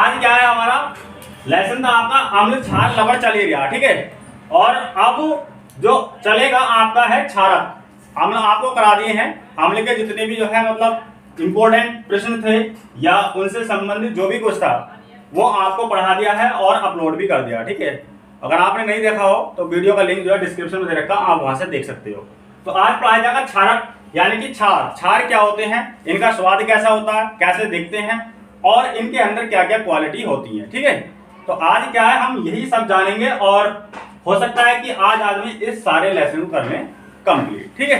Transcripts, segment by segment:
आज क्या है हमारा लेसन था आपका अम्ल क्षार लवण चल ही रहा, ठीक है। और अब जो चलेगा आपका है क्षारक। अम्ल आपको करा दिए हैं, अम्ल के जितने भी जो है मतलब इंपॉर्टेंट प्रश्न थे या उनसे संबंधित जो भी कुछ था वो आपको पढ़ा दिया है और अपलोड भी कर दिया, ठीक है। अगर आपने नहीं देखा हो तो वीडियो का लिंक जो है डिस्क्रिप्शन में दे रखा, आप वहां से देख सकते हो। तो आज पढ़ाया जाएगा क्षारक यानी कि क्षार। क्षार क्या होते हैं, इनका स्वाद कैसा होता है, कैसे दिखते हैं और इनके अंदर क्या क्या क्वालिटी होती है, ठीक है। तो आज क्या है हम यही सब जानेंगे और हो सकता है कि आज आदमी इस सारे लेसन को कर लें कंप्लीट, ठीक है।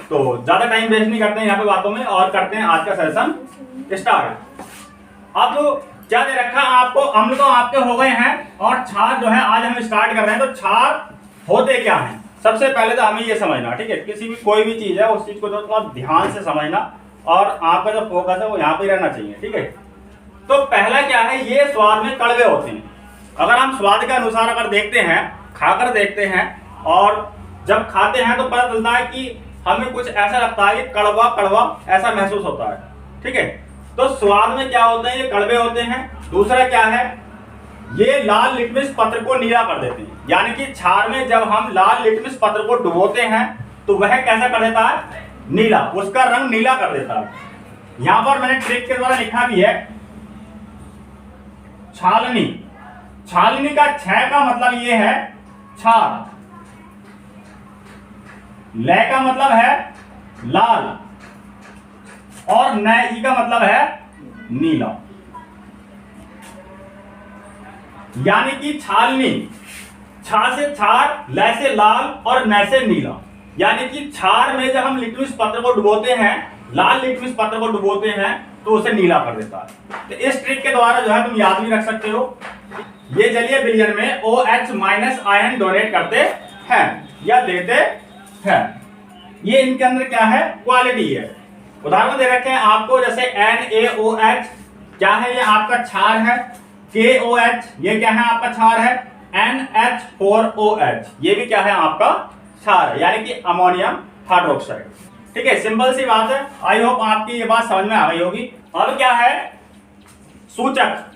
तो ज्यादा टाइम वेस्ट नहीं करते हैं यहाँ पे बातों में और करते हैं आज का सेशन स्टार्ट। अब क्या दे रखा है आपको, अम्ल तो आपके हो गए हैं और क्षार जो है आज हम स्टार्ट कर रहे हैं। तो क्षार होते क्या हैं, सबसे पहले तो हमें ये समझना, ठीक है। किसी भी कोई भी चीज है उस चीज को तो थोड़ा ध्यान से समझना और आपका जो फोकस है वो यहाँ पे रहना चाहिए, ठीक है। तो पहला क्या है, ये स्वाद में कड़वे होते हैं। अगर हम स्वाद के अनुसार अगर देखते हैं, खाकर देखते हैं और जब खाते हैं तो पता चलता है कि हमें कुछ ऐसा लगता है कि कड़वा कड़वा ऐसा महसूस होता है, ठीक है। तो स्वाद में क्या होते हैं, ये कड़वे होते हैं। दूसरा क्या है, ये लाल लिटमस पत्र को नीला कर देते हैं। यानी कि क्षार में जब हम लाल लिटमस पत्र को डुबोते हैं तो वह कैसा कर देता है, नीला, उसका रंग नीला कर देता है। यहां पर मैंने ट्रिक के द्वारा लिखा भी है छालनी। छालनी का छ का मतलब ये है क्षार, ल का मतलब है लाल और न ई का मतलब है नीला। यानी कि छालनी, छा से क्षार, ल से लाल और न से नीला। यानी कि क्षार में जब हम लिटमस पत्र को डुबोते हैं, लाल लिटमस पत्र को डुबोते हैं तो उसे नीला कर देता है। तो इस ट्रिक के द्वारा जो है तुम याद भी रख सकते हो। ये जलीय विलयन में OH माइनस आयन डोनेट करते हैं या देते हैं। ये इनके अंदर क्या है, क्वालिटी है। उदाहरण दे रखे हैं आपको, जैसे NaOH क्या है, ये आपका क्षार है। KOH ये क्या है, आपका क्षार है। NH4OH ये भी क्या है, आपका क्षार है, यानी कि अमोनियम हाइड्रोक्साइड, ठीक है। सिंपल सी बात है, आई होप आपकी ये बात समझ में आ गई होगी। अब क्या है, सूचक।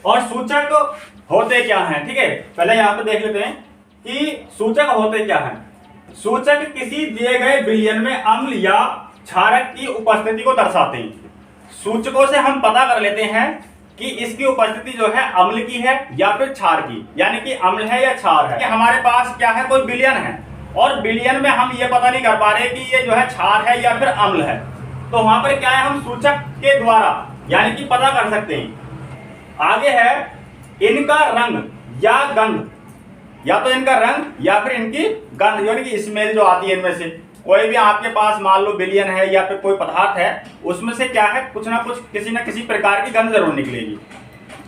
और सूचक होते क्या हैं, ठीक है। पहले यहां पे देख लेते हैं कि सूचक होते क्या हैं। सूचक किसी दिए गए विलयन में अम्ल या क्षारक की उपस्थिति को दर्शाते हैं। सूचकों से हम पता कर लेते हैं कि इसकी उपस्थिति जो है अम्ल की है या फिर क्षार की, यानी कि अम्ल है या क्षार है। कि हमारे पास क्या है, कोई विलयन है और विलयन में हम ये पता नहीं कर पा रहे कि ये जो है क्षार है या फिर अम्ल है। तो वहां पर क्या है, हम सूचक के द्वारा यानी कि पता कर सकते हैं। आगे है इनका रंग या गंध, या तो इनका रंग या फिर इनकी गंध, यानी कि स्मेल जो आती है इनमें से। कोई भी आपके पास मान लो विलयन है या फिर कोई पदार्थ है, उसमें से क्या है, कुछ ना कुछ किसी ना किसी प्रकार की गंध जरूर निकलेगी।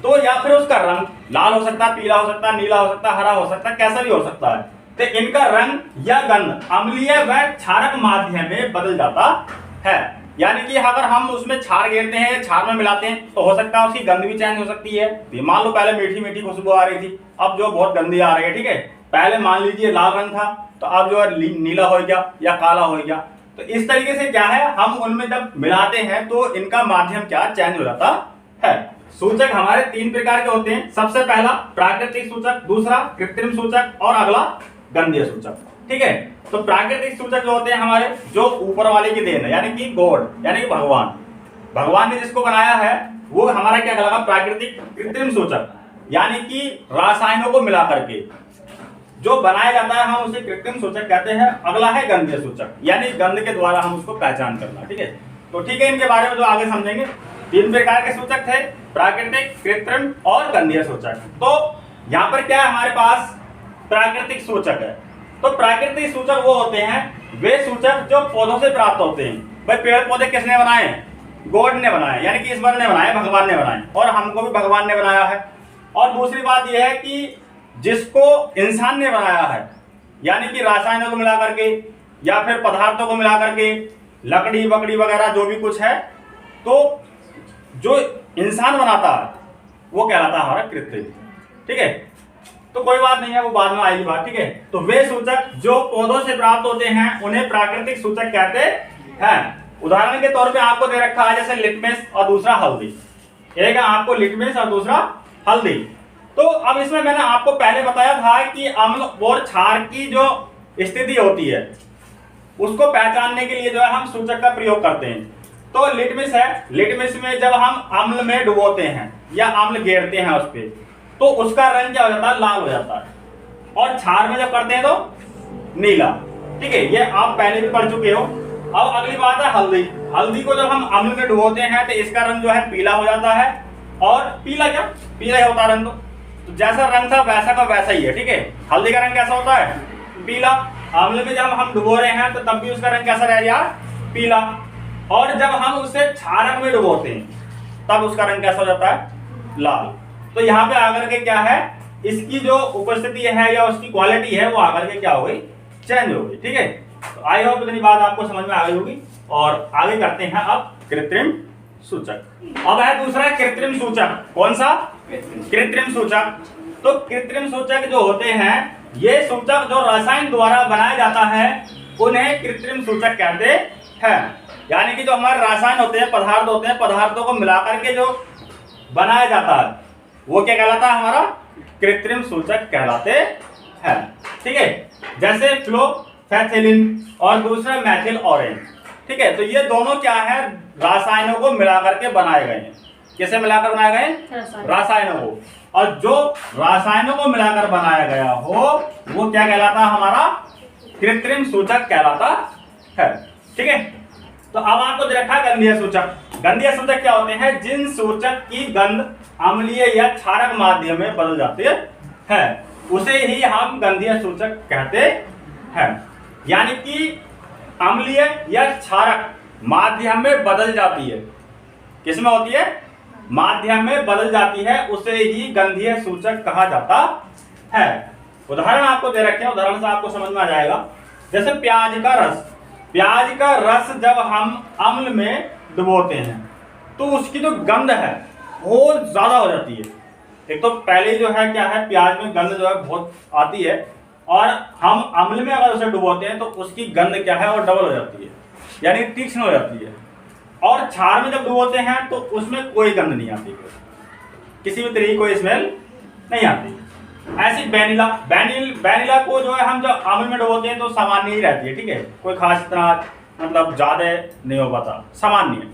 तो या फिर उसका रंग लाल हो सकता है, पीला हो सकता है, नीला हो सकता है, हरा हो सकता है, कैसा भी हो सकता है। तो इनका रंग या गंध अम्लीय व क्षारक माध्यम में बदल जाता है। यानी कि अगर हम उसमें क्षार घेरते हैं, क्षार में मिलाते हैं, तो हो सकता है उसकी गंध भी चेंज हो सकती है। मान लो पहले मीठी मीठी खुशबू आ रही थी, अब जो बहुत गंदी आ रही है, ठीक है। पहले मान लीजिए लाल रंग था तो अब जो है नीला हो गया या काला हो गया। तो इस तरीके से क्या है, हम उनमें जब मिलाते हैं तो इनका माध्यम क्या चेंज हो जाता है। सूचक हमारे तीन प्रकार के होते हैं। सबसे पहला प्राकृतिक सूचक, दूसरा कृत्रिम सूचक और अगला गंधीय सूचक, ठीक है। तो प्राकृतिक सूचक जो होते हैं हमारे, जो ऊपर वाले की देन है, यानी कि गॉड, यानी कि भगवान ने जिसको बनाया है वो हमारा क्या कहलाएगा, प्राकृतिक। कृत्रिम सूचक यानी कि रासायनों को मिला करके जो बनाया जाता है, हम उसे कृत्रिम सूचक कहते हैं। अगला है गंधीय सूचक, यानी गंध के द्वारा हम उसको पहचान करना, ठीक है। तो ठीक है, इनके बारे में जो आगे समझेंगे। तीन प्रकार के सूचक थे, प्राकृतिक, कृत्रिम और गंधीय सूचक। तो यहाँ पर क्या है, हमारे पास प्राकृतिक सूचक है। तो प्राकृतिक सूचक वो होते हैं, वे सूचक जो पौधों से प्राप्त होते हैं। भाई पेड़ पौधे किसने बनाए हैं, गॉड ने बनाए, यानी कि ईश्वर ने बनाए, भगवान ने बनाए, और हमको भी भगवान ने बनाया है। और दूसरी बात यह है कि जिसको इंसान ने बनाया है, यानी कि रासायनों को मिला करके या फिर पदार्थों को मिला करके, लकड़ी वकड़ी वगैरह जो भी कुछ है, तो जो इंसान बनाता है वो कहलाता है हमारा कृत्रिम, ठीक है। तो कोई बात नहीं है, वो बाद में आएगी बात, ठीक है। तो वे सूचक जो पौधों से प्राप्त होते हैं उन्हें प्राकृतिक सूचक कहते हैं। उदाहरण के तौर पे आपको दे रखा है जैसे लिटमस और दूसरा हल्दी। एक है आपको लिटमस और दूसरा हल्दी। तो अब इसमें मैंने आपको पहले बताया था कि अम्ल और क्षार की जो स्थिति होती है उसको पहचानने के लिए जो है हम सूचक का प्रयोग करते हैं। तो लिटमस है, लिटमस में जब हम अम्ल में डुबोते हैं या अम्ल गेरते हैं उस पर, तो उसका रंग क्या हो जाता है, लाल हो जाता है। और क्षार में जब करते हैं तो नीला। ठीक है, ये आप पहले भी पढ़ चुके हो। अब अगली बात है हल्दी। हल्दी को जब हम अम्ल में डुबोते हैं तो इसका रंग जो है पीला हो जाता है। और पीला क्या, पीला ही होता है रंग। तो जैसा रंग था वैसा का वैसा ही है। ठीक है, हल्दी का रंग कैसा होता है, पीला। अम्ल में जब हम डुबो रहे हैं तो तब भी उसका रंग कैसा रहेगा, पीला। और जब हम उसे क्षारक में डुबोते हैं तब उसका रंग कैसा हो जाता है, लाल। तो यहाँ पे आकर के क्या है, इसकी जो उपस्थिति है या उसकी क्वालिटी है वो आकर के क्या हो गई, चेंज हो गई। ठीक है, तो आई होप इतनी बात आपको समझ में आ गई होगी। और आगे करते हैं अब कृत्रिम सूचक। अब है दूसरा कृत्रिम सूचक। कौन सा, कृत्रिम सूचक। तो कृत्रिम सूचक जो होते हैं, ये सूचक जो रसायन द्वारा बनाया जाता है उन्हें कृत्रिम सूचक कहते हैं। यानी कि जो हमारे रसायन होते हैं, पदार्थ होते हैं, पदार्थों को मिलाकर के जो बनाया जाता है वो क्या कहलाता है, हमारा कृत्रिम सूचक कहलाते हैं। ठीक है, जैसे फ्लोरोफेथिलीन और दूसरा मैथिल ऑरेंज। ठीक है, तो ये दोनों क्या है, रासायनों को मिलाकर के बनाए गए हैं। किसे मिलाकर बनाए गए, रासायनों को। और जो रासायनों को मिलाकर बनाया गया हो वो क्या कहलाता है, हमारा कृत्रिम सूचक कहलाता है। ठीक है, तो अब आपको दे रखा है गंधीय सूचक। गंधीय सूचक क्या होते हैं, जिन सूचक की गंध अम्लीय या क्षारक माध्यम में बदल जाती है उसे ही हम गंधीय सूचक कहते हैं। यानी कि अम्लीय या क्षारक माध्यम में बदल जाती है, किसमें होती है, माध्यम में बदल जाती है, उसे ही गंधीय सूचक कहा जाता है। उदाहरण आपको दे रखे हैं, उदाहरण से आपको समझ में आ जाएगा। जैसे प्याज का रस। प्याज का रस जब हम अम्ल में डुबोते हैं तो उसकी जो गंध है बहुत ज्यादा हो जाती है। एक तो पहले जो है क्या है, प्याज में गंध जो है बहुत आती है, और हम अम्ल में अगर उसे डुबोते हैं तो उसकी गंध क्या है, वो डबल हो जाती है, यानी तीक्ष्ण हो जाती है। और क्षार में जब डुबोते हैं तो उसमें कोई गंध नहीं आती, किसी भी तरह की कोई स्मेल नहीं आती। ऐसी वेनिला को जो है हम जब अम्ल में डुबोते हैं तो सामान्य ही रहती है। ठीक है, कोई खास इतना मतलब ज्यादा नहीं हो पाता, सामान्य है।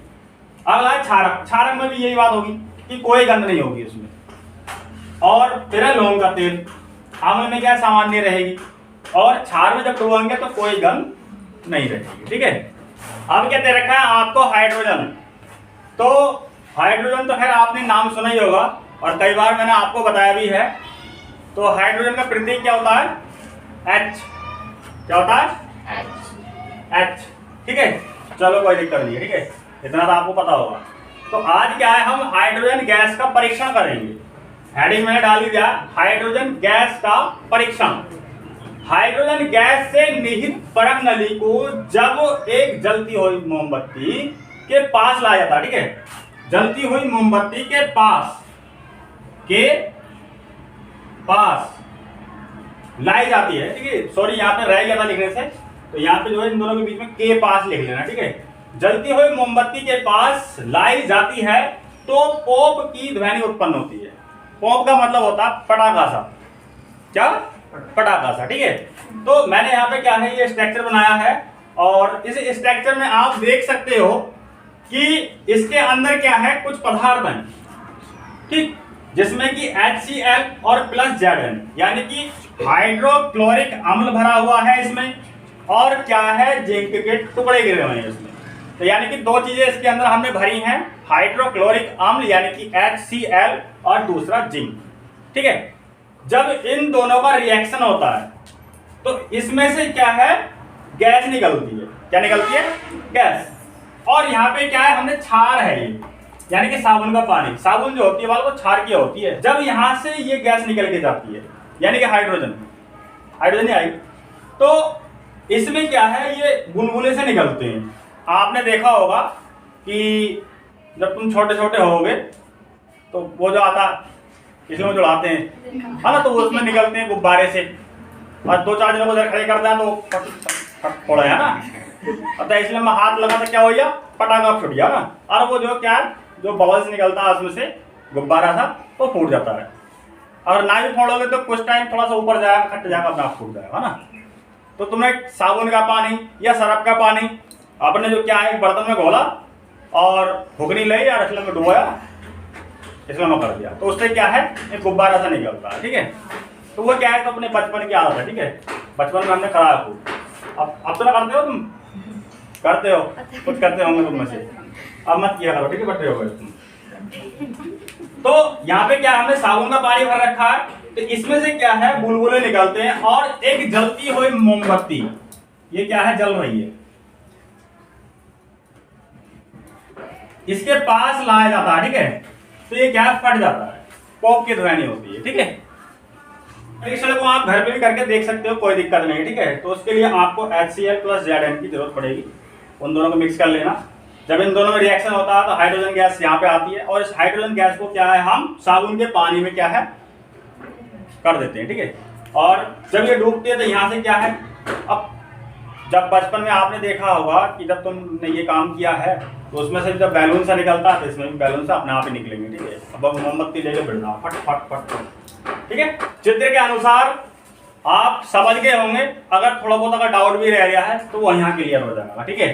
अगला है क्षारक। क्षारक में भी यही बात होगी कि कोई गंध नहीं होगी उसमें। और फिर है लौंग का तेल। अम्ल में क्या सामान्य रहेगी, और क्षार में जब डुबोएंगे तो कोई गंध नहीं रहेगी। ठीक है, अब क्या दे रखा है आपको, हाइड्रोजन। तो हाइड्रोजन तो खैर आपने नाम सुना ही होगा और कई बार मैंने आपको बताया भी है। तो हाइड्रोजन का प्रतीक क्या होता है, H। क्या होता है, H। ठीक है, चलो कोई दिक्कत नहीं है। ठीक है, इतना तो आपको पता होगा। तो आज क्या है, हम हाइड्रोजन गैस का परीक्षण करेंगे। हेडिंग मैंने डाल दिया, हाइड्रोजन गैस का परीक्षण। हाइड्रोजन गैस से निहित परख नली को जब एक जलती हुई मोमबत्ती के पास लाया जाता। ठीक है, जलती हुई मोमबत्ती के पास लाई जाती है। ठीक है, सॉरी यहाँ पे रह गया था लिखने से, तो यहाँ पे जो है इन दोनों के बीच में के पास लिख लेना। ठीक है, जलती हुई मोमबत्ती के पास लाई जाती है तो पोप की ध्वनि उत्पन्न होती है। पोप का मतलब होता है पटाखा सा, क्या, पटाखा सा। ठीक है, तो मैंने यहाँ पे क्या है, ये स्ट्रक्चर बनाया है, और इस स्ट्रक्चर में आप देख सकते हो कि इसके अंदर क्या है, कुछ पदार्थ हैं। ठीक, जिसमें कि HCl और प्लस Zn, यानी कि हाइड्रोक्लोरिक अम्ल भरा हुआ है इसमें, और क्या है, जिंक के टुकड़े गिरे हुए हैं इसमें। तो यानी कि दो चीजें इसके अंदर हमने भरी हैं, हाइड्रोक्लोरिक अम्ल यानी कि HCl और दूसरा जिंक। ठीक है, जब इन दोनों का रिएक्शन होता है तो इसमें से क्या है, गैस निकलती है। क्या निकलती है, गैस। और यहाँ पे क्या है, हमने क्षार है ये, यानी कि साबुन का पानी। साबुन जो होती है वो क्षार की होती है। जब यहाँ से ये गैस निकल के जाती है, यानी कि हाइड्रोजन ही आई, तो इसमें क्या है, ये बुलबुले से निकलते हैं। आपने देखा होगा कि जब तुम छोटे छोटे होगे तो वो जो आता इसमें जो लाते हैं, है ना, तो वो उसमें निकलते हैं गुब्बारे से, और दो चार जनों को इधर खड़े करते हैं तो फट है ना, अतः इसलिए मैं हाथ लगा तो क्या हो गया, पटाखा छुट गया ना। और वो जो क्या है, जो बबल्स निकलता है उसमें से गुब्बारा सा वो फूट जाता है। अगर ना भी फोड़ोगे तो कुछ टाइम थोड़ा सा ऊपर जाएगा, खट जाएगा, अपना आप फूट जाएगा ना। तो तुमने साबुन का पानी या सरफ का पानी आपने जो क्या है एक बर्तन में घोला और फुकनी ली या रसले में डुबोया, इसमें कर दिया, तो उससे क्या है एक गुब्बारा सा निकलता है, ठीक है। तो वो क्या है तो अपने बचपन की आदत है, ठीक है। बचपन में हमने करा है खूब। अब तो ना करते हो तुम, करते हो, कुछ करते होंगे तुम में से, अब मत किया करो, ठीक है, बटे हो गए तुम। तो यहाँ पे क्या हमने साबुन का पानी भर रखा है, तो इसमें से क्या है बुलबुले निकलते हैं और एक जलती हुई मोमबत्ती, ये क्या है जल रही है, इसके पास लाया जाता है, ठीक है। तो ये क्या फट जाता है, पॉप की ध्वनि होती है, ठीक है। परीक्षण को आप घर पे भी करके देख सकते हो, कोई दिक्कत नहीं, ठीक है। तो उसके लिए आपको HCl + Zn की जरूरत पड़ेगी, उन दोनों को मिक्स कर लेना। जब इन दोनों में रिएक्शन होता है तो हाइड्रोजन गैस यहाँ पे आती है और इस हाइड्रोजन गैस को क्या है हम साबुन के पानी में क्या है कर देते हैं, ठीक है। और जब ये डूबती है तो यहाँ से क्या है, अब जब बचपन में आपने देखा होगा कि जब तुमने ये काम किया है तो उसमें से जब बैलून सा निकलता है तो इसमें भी बैलून से अपने आप ही निकलेंगे, ठीक है। अब मोमबत्ती लेके बढ़ना फट फट फट, ठीक है। चित्र के अनुसार आप समझ गए होंगे, अगर थोड़ा बहुत अगर डाउट भी रह गया है तो वो यहाँ क्लियर हो जाएगा, ठीक है।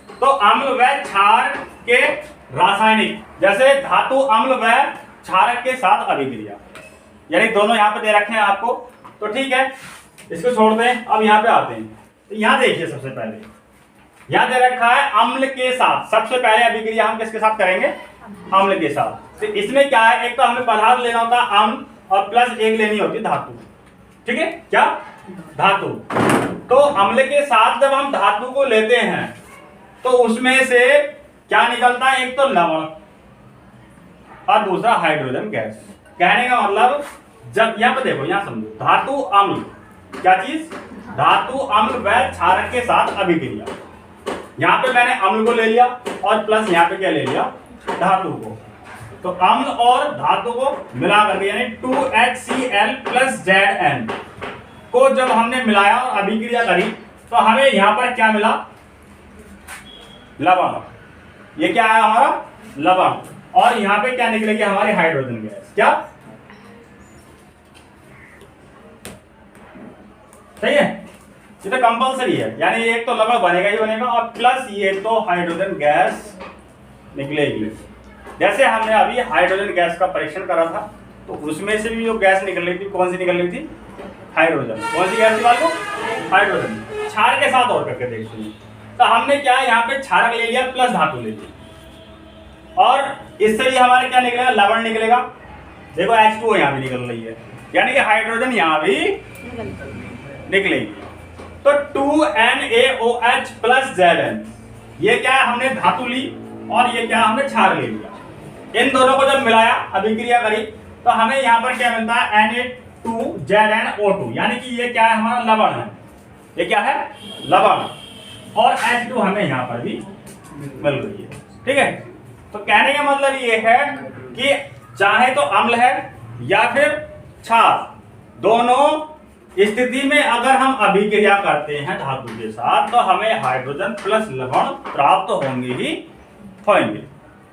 तो अम्ल व क्षार के रासायनिक, जैसे धातु अम्ल व क्षारक के साथ अभिक्रिया, यानी दोनों यहाँ पे दे रखे हैं आपको, तो ठीक है, इसको छोड़ते हैं। अब यहाँ पे आते हैं, तो यहाँ देखिए सबसे पहले यहाँ दे रखा है अम्ल के साथ, सबसे पहले अभिक्रिया हम किसके साथ करेंगे, अम्ल के साथ। तो इसमें क्या है, एक तो हमें पदार्थ लेना होता है अम्ल और प्लस एक लेनी होती है धातु, ठीक है, क्या धातु। तो अम्ल के साथ जब हम धातु को लेते हैं तो उसमें से क्या निकलता है, एक तो लवण और दूसरा हाइड्रोजन गैस। कहने का मतलब जब यहाँ पे देखो, यहाँ समझो, धातु अम्ल, क्या चीज, धातु अम्ल व क्षारक के साथ अभिक्रिया। यहाँ पे मैंने अम्ल को ले लिया और प्लस यहाँ पे क्या ले लिया, धातु को। तो अम्ल और धातु को मिला करके यानी 2HCl + Zn को जब हमने मिलाया और अभिक्रिया करी तो हमें यहाँ पर क्या मिला, लवण। ये क्या है हमारा लवण, और यहाँ पे क्या निकलेगी हमारी हाइड्रोजन गैस, क्या सही है। ये तो कंपल्सरी है, यानी एक तो लवण बनेगा ही बनेगा और प्लस ये तो हाइड्रोजन गैस निकलेगी। जैसे हमने अभी हाइड्रोजन गैस का परीक्षण करा था तो उसमें से भी जो गैस निकल रही थी, कौन सी निकल रही थी, हाइड्रोजन। कौन सी गैस निकाल लो, हाइड्रोजन। क्षार के साथ और करके देखते हैं, तो हमने क्या यहाँ पे क्षारक ले लिया प्लस धातु ले ली, और इससे भी हमारे क्या निकलेगा, लवण निकलेगा। देखो H2O यहाँ भी निकल रही है, यानी कि हाइड्रोजन यहाँ भी निकलेगी। तो 2NaOH + Zn, ये क्या है, हमने धातु ली और ये क्या हमने क्षार ले लिया। इन दोनों को जब मिलाया अभिक्रिया करी तो हमें यहाँ पर क्या मिलता है, Na2ZnO2, यानी कि ये क्या है हमारा लवण है, ये क्या है लवण, और H2 हमें यहाँ पर भी मिल रही है, ठीक है। तो कहने का मतलब ये है कि चाहे तो अम्ल है या फिर क्षार, दोनों स्थिति में अगर हम अभिक्रिया करते हैं धातु के साथ तो हमें हाइड्रोजन प्लस लवण प्राप्त होंगे ही होंगे,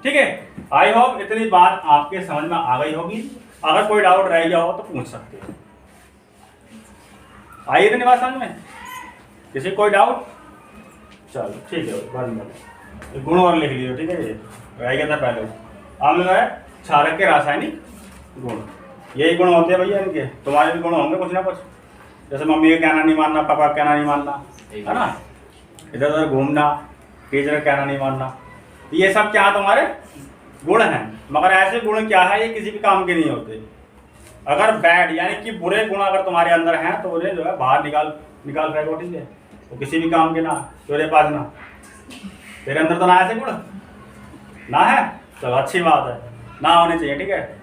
ठीक है। आई होप इतनी बात आपके समझ में आ गई होगी। अगर कोई डाउट रह गया हो तो पूछ सकते हैं। आई इतनी बात समझ में, किसी कोई डाउट, चलो ठीक है, बाद में गुण और लिख लीजिए, ठीक है। ये रह गया था पहले, अम्ल है क्षारक के रासायनिक गुण, यही गुण होते हैं भैया इनके। तुम्हारे भी गुण होंगे कुछ ना कुछ, जैसे मम्मी का कहना नहीं मानना, पापा का कहना नहीं मानना, है ना, इधर उधर घूमना, टीचर का कहना नहीं मानना, ये सब क्या तुम्हारे गुण हैं। मगर ऐसे गुण क्या है, ये किसी भी काम के नहीं होते। अगर बैड यानी कि बुरे गुण अगर तुम्हारे अंदर हैं तो उन्हें जो है बाहर निकाल फेंको, ठीक है। तो किसी भी काम के ना, तेरे पास ना, तेरे अंदर तो ना ऐसे गुण ना है, चलो अच्छी बात है, ना होने चाहिए, ठीक है।